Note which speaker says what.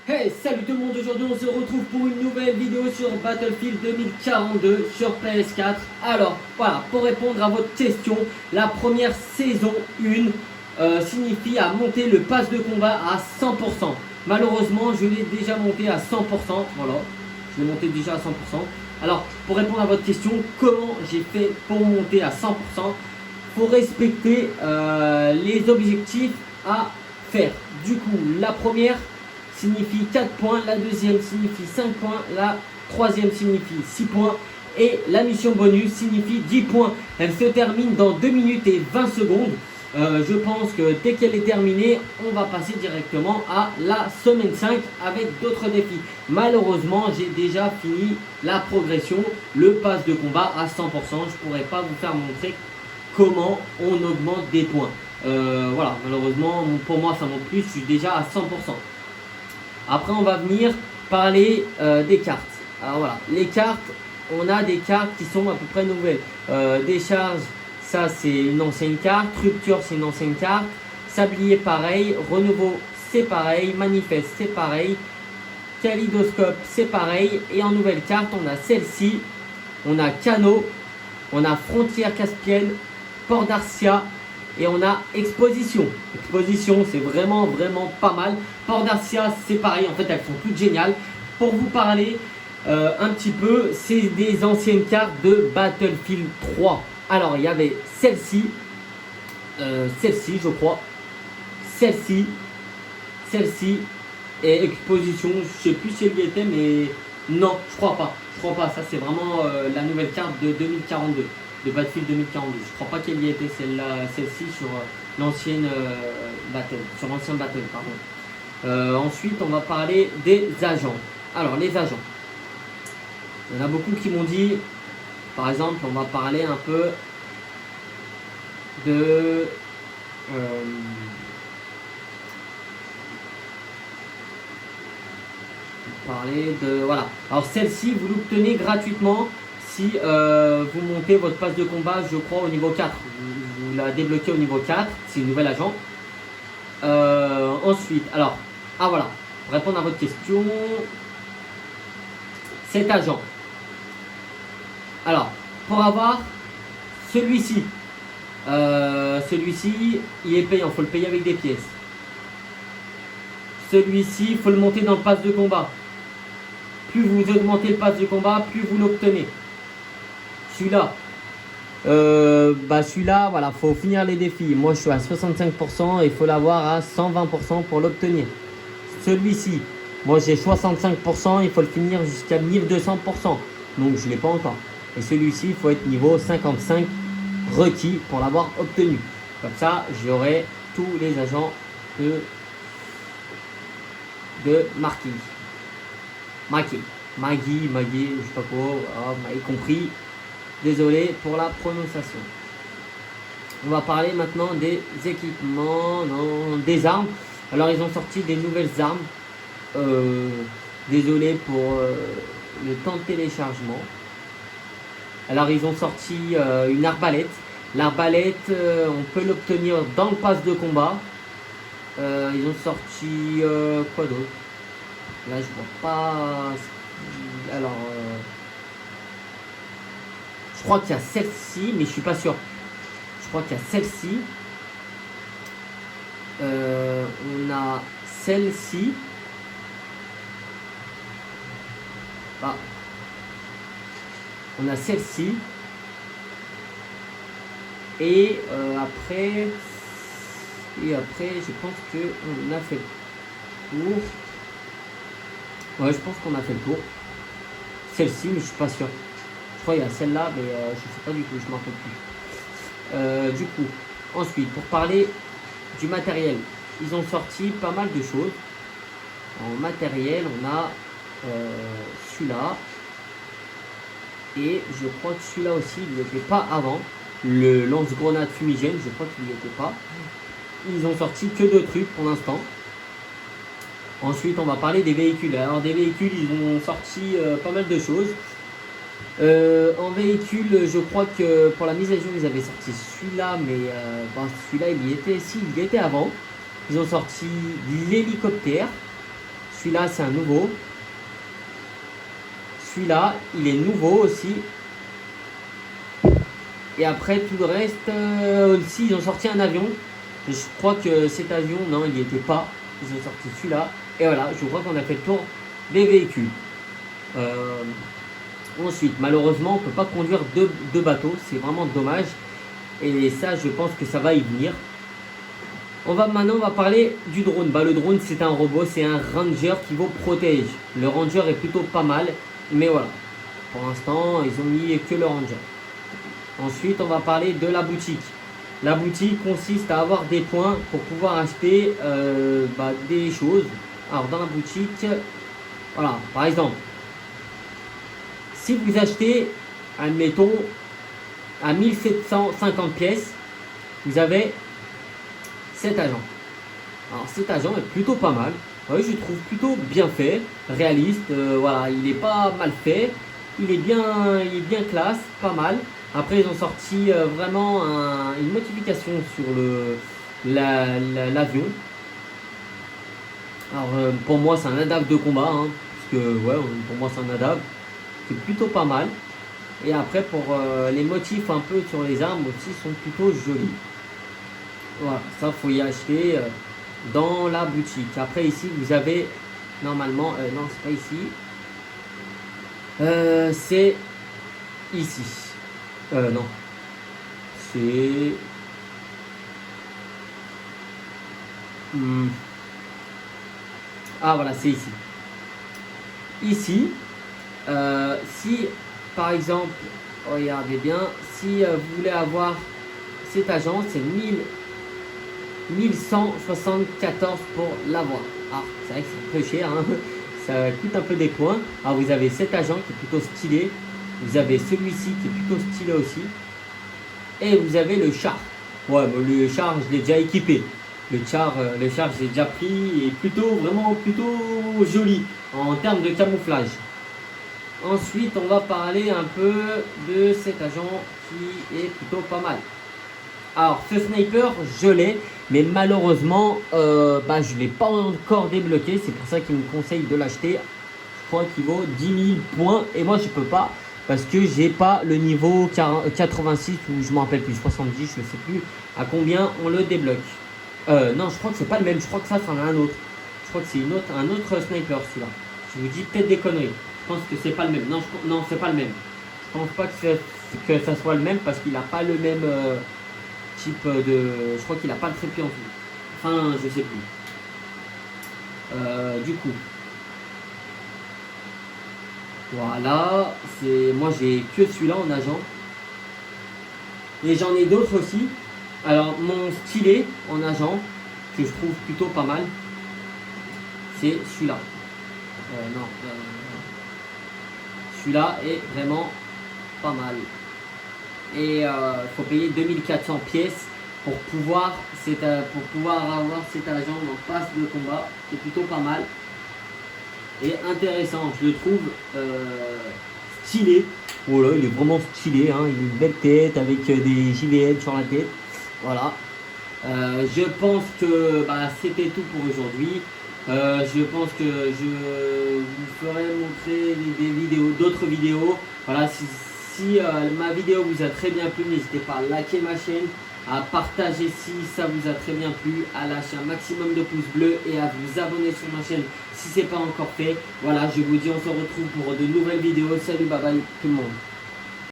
Speaker 1: Hey, salut tout le monde, aujourd'hui on se retrouve pour une nouvelle vidéo sur Battlefield 2042 sur PS4. Alors voilà, pour répondre à votre question, la première saison 1 signifie à monter le pass de combat à 100%. Malheureusement, je l'ai déjà monté à 100%, voilà, je l'ai monté déjà à 100%. Alors, pour répondre à votre question, comment j'ai fait pour monter à 100%? Faut respecter les objectifs à faire. Du coup, la première signifie 4 points, la deuxième signifie 5 points, la troisième signifie 6 points et la mission bonus signifie 10 points. Elle se termine dans 2 minutes et 20 secondes. Je pense que dès qu'elle est terminée, on va passer directement à la semaine 5 avec d'autres défis. Malheureusement, j'ai déjà fini la progression, le pass de combat à 100%. Je ne pourrais pas vous faire montrer comment on augmente des points. Voilà, malheureusement, pour moi, ça monte plus, je suis déjà à 100%. Après, on va venir parler des cartes. Alors voilà, les cartes, on a des cartes qui sont à peu près nouvelles. Décharge, ça c'est une ancienne carte. Rupture, c'est une ancienne carte. Sablier, pareil. Renouveau, c'est pareil. Manifeste, c'est pareil. Kaléidoscope, c'est pareil. Et en nouvelle carte, on a celle-ci. On a Canot. On a Frontière Caspienne. Port d'Arcia. Et on a Exposition. Exposition, c'est vraiment pas mal. Port d'Arcia, c'est pareil. En fait, elles sont toutes géniales. Pour vous parler un petit peu, c'est des anciennes cartes de Battlefield 3. Alors, il y avait celle-ci, je crois. Celle-ci et Exposition. Je sais plus si elle y était, mais non, je crois pas. Ça, c'est vraiment la nouvelle carte de 2042. De Battlefield 2042. Je crois pas qu'elle y était celle-ci sur l'ancienne l'ancien Battle, pardon. Ensuite, on va parler des agents. Alors, les agents. Il y en a beaucoup qui m'ont dit, par exemple, on va parler un peu de voilà. Alors celle-ci, vous l'obtenez gratuitement si vous montez votre passe de combat, je crois, au niveau 4. Vous la débloquez au niveau 4, c'est une nouvelle agent. Ensuite, alors, voilà, pour répondre à votre question, cet agent. Alors, pour avoir celui-ci, il est payant, il faut le payer avec des pièces. Celui-ci, il faut le monter dans le pass de combat. Plus vous augmentez le pass de combat, plus vous l'obtenez. Celui-là, celui-là, voilà, faut finir les défis. Moi, je suis à 65% et il faut l'avoir à 120% pour l'obtenir. Celui-ci, moi, j'ai 65%, il faut le finir jusqu'à 1200%. Donc, je ne l'ai pas encore. Et celui-ci, il faut être niveau 55 requis pour l'avoir obtenu. Comme ça, j'aurai tous les agents de Maggie, je sais pas quoi, vous m'avez compris. Désolé pour la prononciation. On va parler maintenant des équipements, des armes. Alors ils ont sorti des nouvelles armes. Désolé pour le temps de téléchargement. Alors ils ont sorti une arbalète. L'arbalète, on peut l'obtenir dans le pass de combat. Ils ont sorti quoi d'autre? Là je vois pas. Alors je crois qu'il y a celle-ci, mais je suis pas sûr. Je crois qu'il y a celle-ci. On a celle-ci. On a celle-ci. Et après, je pense qu'on a fait le tour. Ouais, je pense qu'on a fait le tour. Celle-ci, mais je suis pas sûr. Je crois qu'il y a celle-là, mais je sais pas du tout, je m'en rappelle plus. Du coup, ensuite, pour parler du matériel, ils ont sorti pas mal de choses. En matériel, on a celui-là. Et je crois que celui-là aussi, il n'était pas avant. Le lance-grenade fumigène, je crois qu'il n'y était pas. Ils ont sorti que 2 trucs pour l'instant. Ensuite, on va parler des véhicules. Alors, des véhicules, ils ont sorti pas mal de choses. En véhicule, je crois que pour la mise à jour, ils avaient sorti celui-là, mais celui-là, il y était avant. Ils ont sorti l'hélicoptère. celui-là c'est un nouveau. Celui-là, il est nouveau aussi. Et après tout le reste, aussi ils ont sorti un avion. Je crois que cet avion, non, il n'y était pas. Ils ont sorti celui-là. Et voilà, je crois qu'on a fait le tour des véhicules. Ensuite, malheureusement, on ne peut pas conduire deux bateaux. C'est vraiment dommage. Et ça, je pense que ça va y venir. Maintenant, on va parler du drone. Le drone, c'est un robot, c'est un ranger qui vous protège. Le ranger est plutôt pas mal. Mais voilà, pour l'instant, ils ont mis que le ranger. Ensuite, on va parler de la boutique. La boutique consiste à avoir des points pour pouvoir acheter des choses. Alors, dans la boutique, voilà, par exemple, si vous achetez, admettons, à 1750 pièces, vous avez cet agent. Alors, cet agent est plutôt pas mal. Oui, je trouve plutôt bien fait, réaliste. Voilà, il n'est pas mal fait. Il est bien classe, pas mal. Après, ils ont sorti vraiment une modification sur l'avion. Alors, pour moi, c'est un ADAV de combat. Hein, parce que, ouais, pour moi, c'est un ADAV. C'est plutôt pas mal. Et après, pour les motifs un peu sur les armes aussi, sont plutôt jolis. Voilà, ça, faut y acheter dans la boutique. Après, ici, vous avez, normalement, non, c'est pas ici. C'est ici. Non. C'est... Ah, voilà, c'est ici. Ici, si, par exemple, regardez bien, si vous voulez avoir cet agent, c'est 1174 pour l'avoir. Ah, c'est vrai que c'est un peu cher, hein. Ça coûte un peu des points. Alors, vous avez cet agent qui est plutôt stylé. Vous avez celui-ci qui est plutôt stylé aussi. Et vous avez le char. Ouais, le char, je l'ai déjà équipé. Le char, j'ai déjà pris et vraiment plutôt joli en termes de camouflage. Ensuite, on va parler un peu de cet agent qui est plutôt pas mal. Alors, ce sniper, je l'ai, mais malheureusement, je ne l'ai pas encore débloqué. C'est pour ça qu'il me conseille de l'acheter. Je crois qu'il vaut 10 000 points et moi, je peux pas. Parce que j'ai pas le niveau 86 ou je m'en rappelle plus, 70, je ne sais plus à combien on le débloque. Non, je crois que c'est pas le même, je crois que ça c'en a un autre. Je crois que c'est un autre sniper celui-là. Je vous dis peut-être des conneries. Je pense que c'est pas le même. Non, c'est pas le même. Je pense pas que ça soit le même parce qu'il n'a pas le même type de... Je crois qu'il n'a pas le trépied en tout. Enfin, je sais plus. Du coup... Voilà, moi j'ai que celui-là en agent. Et j'en ai d'autres aussi. Alors mon stylet en agent, que je trouve plutôt pas mal, c'est celui-là. Non, celui-là est vraiment pas mal. Et il faut payer 2400 pièces pour pouvoir avoir cet agent en passe de combat. C'est plutôt pas mal. Et intéressant, je le trouve stylé. Voilà, il est vraiment stylé, hein. Il a une belle tête avec des JVL sur la tête. Voilà. Je pense que c'était tout pour aujourd'hui. Je pense que je vous ferai montrer d'autres vidéos. Voilà, si ma vidéo vous a très bien plu, n'hésitez pas à liker ma chaîne, à partager si ça vous a très bien plu, à lâcher un maximum de pouces bleus et à vous abonner sur ma chaîne si ce n'est pas encore fait. Voilà, je vous dis on se retrouve pour de nouvelles vidéos. Salut, bye bye tout le monde.